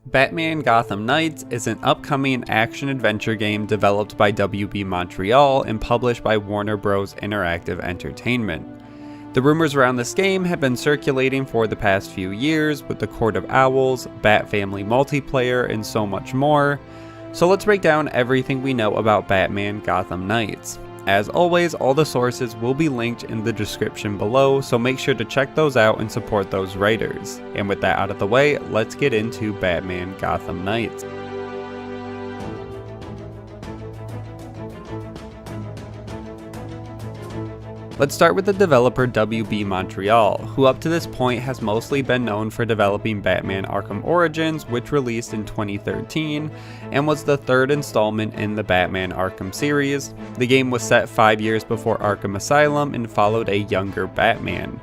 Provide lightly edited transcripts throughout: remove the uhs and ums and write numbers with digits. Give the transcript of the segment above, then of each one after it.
Batman Gotham Knights is an upcoming action-adventure game developed by WB Montreal and published by Warner Bros. Interactive Entertainment. The rumors around this game have been circulating for the past few years with the Court of Owls, Bat Family multiplayer, and so much more. So let's break down everything we know about Batman Gotham Knights. As always, all the sources will be linked in the description below, so make sure to check those out and support those writers. And with that out of the way, let's get into Batman Gotham Knights. Let's start with the developer WB Montreal, who up to this point has mostly been known for developing Batman Arkham Origins, which released in 2013, and was the third installment in the Batman Arkham series. The game was set 5 years before Arkham Asylum and followed a younger Batman.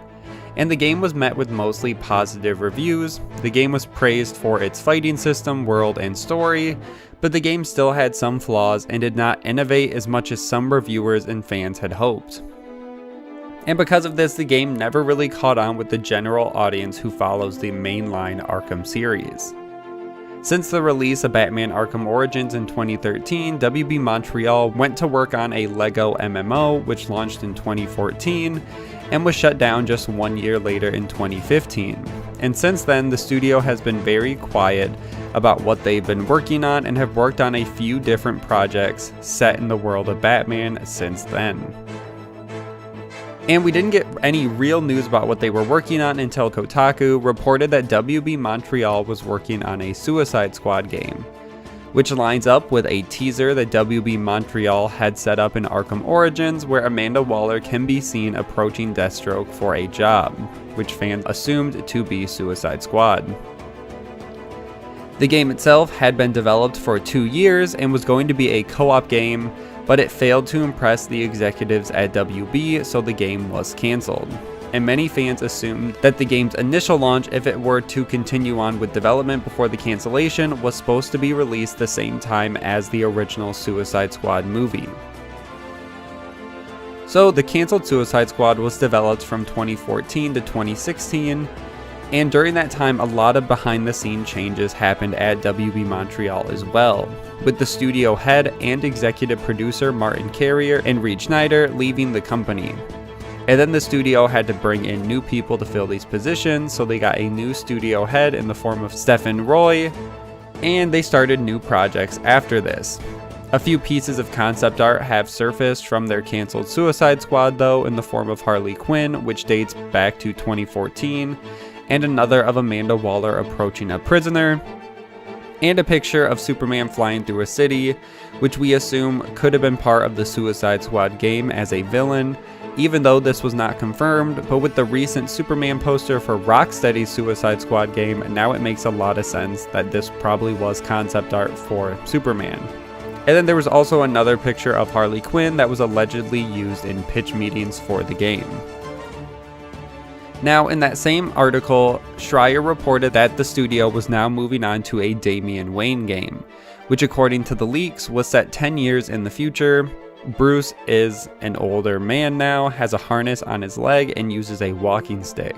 And the game was met with mostly positive reviews. The game was praised for its fighting system, world, and story, but the game still had some flaws and did not innovate as much as some reviewers and fans had hoped. And because of this, the game never really caught on with the general audience who follows the mainline Arkham series. Since the release of Batman Arkham Origins in 2013, WB Montreal went to work on a LEGO MMO, which launched in 2014, and was shut down just 1 year later in 2015. And since then, the studio has been very quiet about what they've been working on and have worked on a few different projects set in the world of Batman since then. And we didn't get any real news about what they were working on until Kotaku reported that WB Montreal was working on a Suicide Squad game, which lines up with a teaser that WB Montreal had set up in Arkham Origins, where Amanda Waller can be seen approaching Deathstroke for a job, which fans assumed to be Suicide Squad. The game itself had been developed for 2 years and was going to be a co-op game, but it failed to impress the executives at WB, so the game was cancelled. And many fans assumed that the game's initial launch, if it were to continue on with development before the cancellation, was supposed to be released the same time as the original Suicide Squad movie. So the cancelled Suicide Squad was developed from 2014 to 2016, and during that time a lot of behind the scenes changes happened at WB Montreal as well, with the studio head and executive producer Martin Carrier and Reed Schneider leaving the company. And then the studio had to bring in new people to fill these positions, so they got a new studio head in the form of Stephen Roy, and they started new projects after this. A few pieces of concept art have surfaced from their cancelled Suicide Squad though, in the form of Harley Quinn, which dates back to 2014, and another of Amanda Waller approaching a prisoner, and a picture of Superman flying through a city, which we assume could have been part of the Suicide Squad game as a villain, even though this was not confirmed. But with the recent Superman poster for Rocksteady's Suicide Squad game, now it makes a lot of sense that this probably was concept art for Superman. And then there was also another picture of Harley Quinn that was allegedly used in pitch meetings for the game. Now, in that same article, Schreier reported that the studio was now moving on to a Damian Wayne game, which according to the leaks was set 10 years in the future. Bruce is an older man now, has a harness on his leg, and uses a walking stick.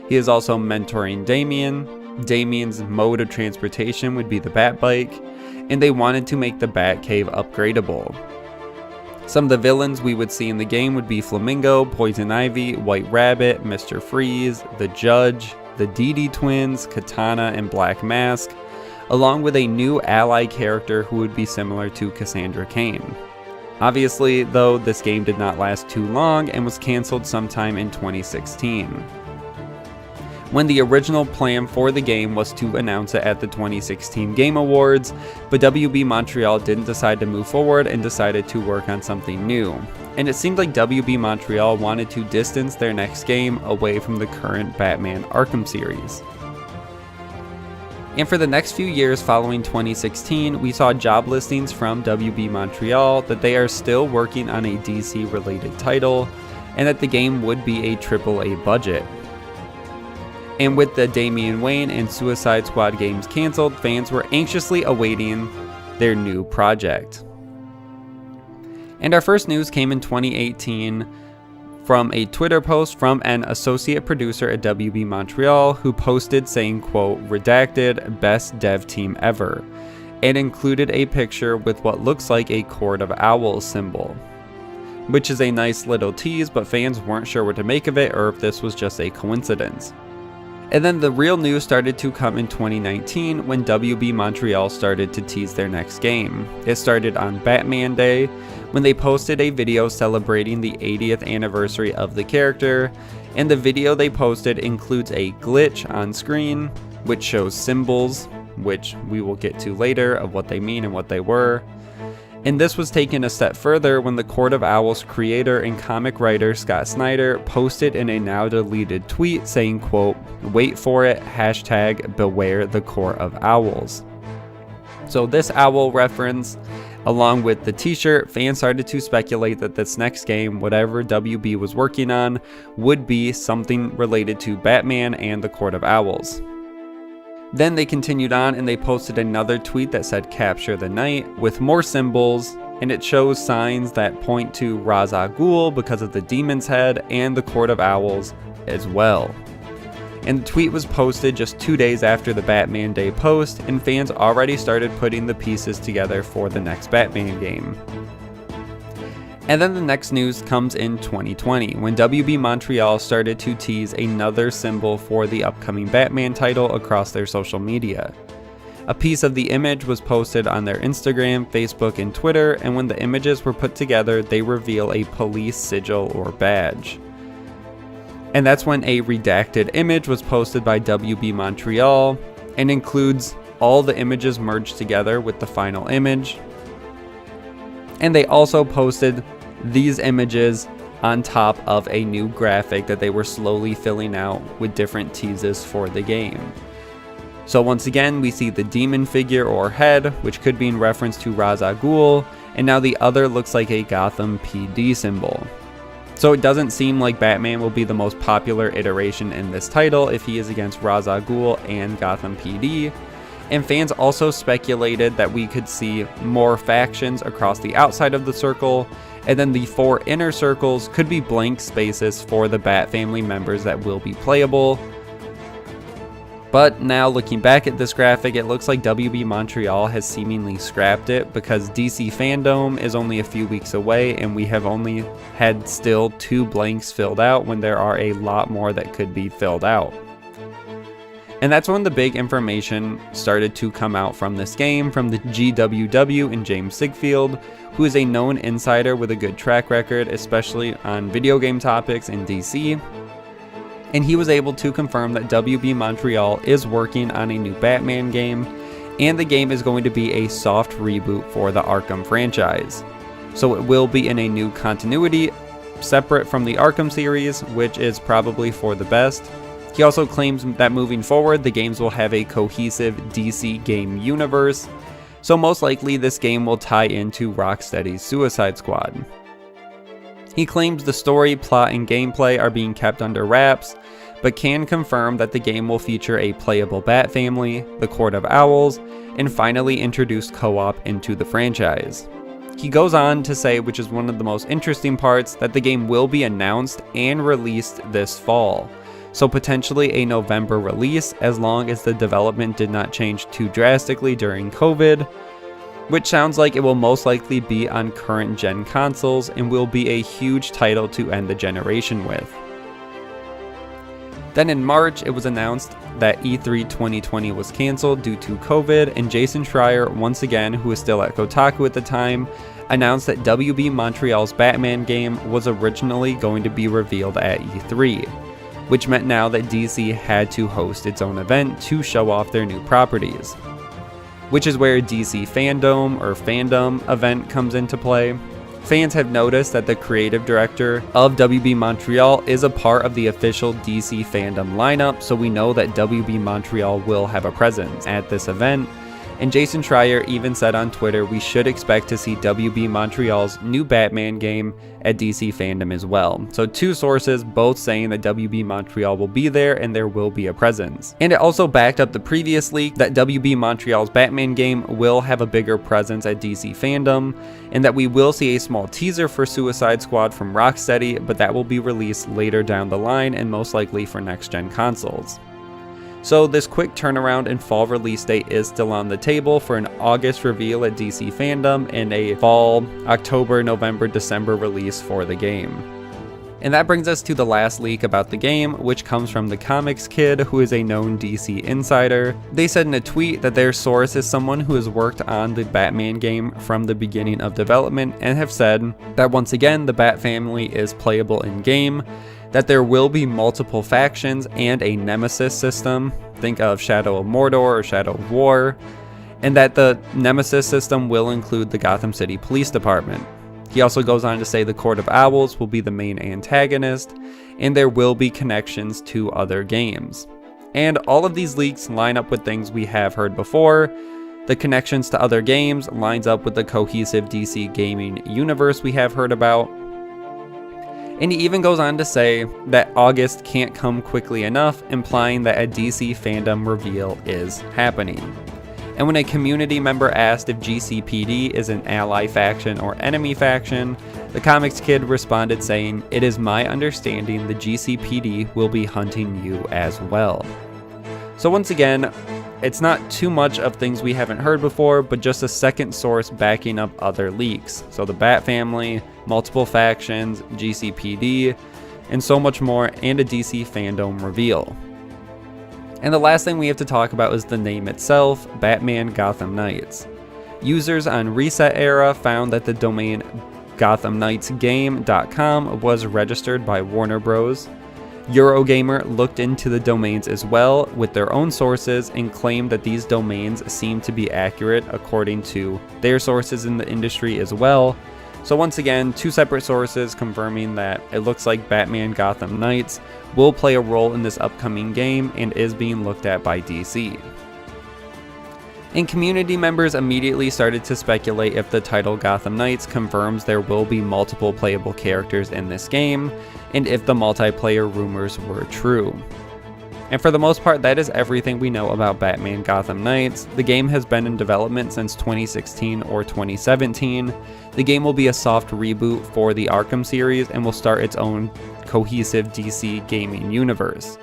He is also mentoring Damian. Damian's mode of transportation would be the Batbike, and they wanted to make the Batcave upgradable. Some of the villains we would see in the game would be Flamingo, Poison Ivy, White Rabbit, Mr. Freeze, the Judge, the Dee Twins, Katana, and Black Mask, along with a new ally character who would be similar to Cassandra Cain. Obviously, though, this game did not last too long and was cancelled sometime in 2016. When the original plan for the game was to announce it at the 2016 Game Awards, but WB Montreal didn't decide to move forward and decided to work on something new. And it seemed like WB Montreal wanted to distance their next game away from the current Batman Arkham series. And for the next few years following 2016, we saw job listings from WB Montreal that they are still working on a DC related title, and that the game would be a AAA budget. And with the Damian Wayne and Suicide Squad games cancelled, fans were anxiously awaiting their new project. And our first news came in 2018 from a Twitter post from an associate producer at WB Montreal who posted saying, quote, "Redacted, best dev team ever," and included a picture with what looks like a Court of Owls symbol, which is a nice little tease, but fans weren't sure what to make of it or if this was just a coincidence. And then the real news started to come in 2019 when WB Montreal started to tease their next game. It started on Batman Day when they posted a video celebrating the 80th anniversary of the character, and the video they posted includes a glitch on screen which shows symbols, which we will get to later of what they mean and what they were. And this was taken a step further when the Court of Owls creator and comic writer Scott Snyder posted in a now deleted tweet saying, quote, "Wait for it, hashtag beware the Court of Owls." So this owl reference, along with the t-shirt, fans started to speculate that this next game, whatever WB was working on, would be something related to Batman and the Court of Owls. Then they continued on and they posted another tweet that said "Capture the Night" with more symbols, and it shows signs that point to Ra's al Ghul because of the demon's head and the Court of Owls as well. And the tweet was posted just 2 days after the Batman Day post, and fans already started putting the pieces together for the next Batman game. And then the next news comes in 2020 when WB Montreal started to tease another symbol for the upcoming Batman title across their social media. A piece of the image was posted on their Instagram, Facebook, and Twitter, and when the images were put together, they reveal a police sigil or badge. And that's when a redacted image was posted by WB Montreal and includes all the images merged together with the final image. And they also posted these images on top of a new graphic that they were slowly filling out with different teases for the game. So once again, we see the demon figure or head, which could be in reference to Ra's al Ghul, and now the other looks like a Gotham PD symbol. So it doesn't seem like Batman will be the most popular iteration in this title if he is against Ra's al Ghul and Gotham PD. And fans also speculated that we could see more factions across the outside of the circle, and then the 4 inner circles could be blank spaces for the Bat family members that will be playable. But now looking back at this graphic, it looks like WB Montreal has seemingly scrapped it because DC Fandom is only a few weeks away and we have only had still 2 blanks filled out when there are a lot more that could be filled out. And that's when the big information started to come out from this game from the GWW and James Sigfield, who is a known insider with a good track record, especially on video game topics in DC. And he was able to confirm that WB Montreal is working on a new Batman game, and the game is going to be a soft reboot for the Arkham franchise. So it will be in a new continuity, separate from the Arkham series, which is probably for the best. He also claims that moving forward, the games will have a cohesive DC game universe, so most likely this game will tie into Rocksteady's Suicide Squad. He claims the story, plot, and gameplay are being kept under wraps, but can confirm that the game will feature a playable Bat family, the Court of Owls, and finally introduce co-op into the franchise. He goes on to say, which is one of the most interesting parts, that the game will be announced and released this fall. So potentially a November release as long as the development did not change too drastically during COVID, which sounds like it will most likely be on current gen consoles and will be a huge title to end the generation with. Then in March, it was announced that E3 2020 was cancelled due to COVID, and Jason Schreier, once again, who was still at Kotaku at the time, announced that WB Montreal's Batman game was originally going to be revealed at E3. Which meant now that DC had to host its own event to show off their new properties. Which is where DC Fandom or Fandom event comes into play. Fans have noticed that the creative director of WB Montreal is a part of the official DC Fandom lineup, so we know that WB Montreal will have a presence at this event. And Jason Schreier even said on Twitter we should expect to see WB Montreal's new Batman game at DC Fandom as well. So 2 sources both saying that WB Montreal will be there and there will be a presence. And it also backed up the previous leak that WB Montreal's Batman game will have a bigger presence at DC Fandom, and that we will see a small teaser for Suicide Squad from Rocksteady, but that will be released later down the line and most likely for next-gen consoles. So this quick turnaround and fall release date is still on the table for an August reveal at DC Fandom and a fall, October, November, December release for the game. And that brings us to the last leak about the game, which comes from the Comics Kid, who is a known DC insider. They said in a tweet that their source is someone who has worked on the Batman game from the beginning of development, and have said that once again the Bat family is playable in game, that there will be multiple factions and a nemesis system, think of Shadow of Mordor or Shadow of War, and that the nemesis system will include the Gotham City Police Department. He also goes on to say the Court of Owls will be the main antagonist, and there will be connections to other games. And all of these leaks line up with things we have heard before. The connections to other games lines up with the cohesive DC gaming universe we have heard about. And he even goes on to say that August can't come quickly enough, implying that a DC Fandom reveal is happening. And when a community member asked if GCPD is an ally faction or enemy faction, the Comics Kid responded saying, "It is my understanding the GCPD will be hunting you as well." So once again, it's not too much of things we haven't heard before, but just a second source backing up other leaks. So the Bat family, multiple factions, GCPD, and so much more, and a DC Fandom reveal. And the last thing we have to talk about is the name itself, Batman Gotham Knights. Users on Reset Era found that the domain GothamKnightsGame.com was registered by Warner Bros. Eurogamer looked into the domains as well with their own sources and claimed that these domains seem to be accurate according to their sources in the industry as well. So once again, 2 separate sources confirming that it looks like Batman Gotham Knights will play a role in this upcoming game and is being looked at by DC. And community members immediately started to speculate if the title Gotham Knights confirms there will be multiple playable characters in this game, and if the multiplayer rumors were true. And for the most part, that is everything we know about Batman Gotham Knights. The game has been in development since 2016 or 2017. The game will be a soft reboot for the Arkham series and will start its own cohesive DC gaming universe.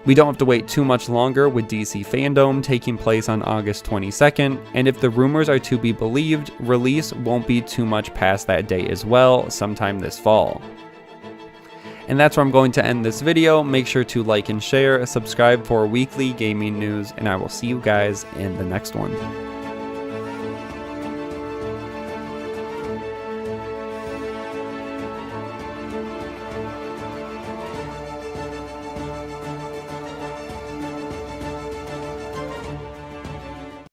We don't have to wait too much longer with DC Fandom taking place on August 22nd, and if the rumors are to be believed, release won't be too much past that date as well, sometime this fall. And that's where I'm going to end this video. Make sure to like and share, subscribe for weekly gaming news, and I will see you guys in the next one.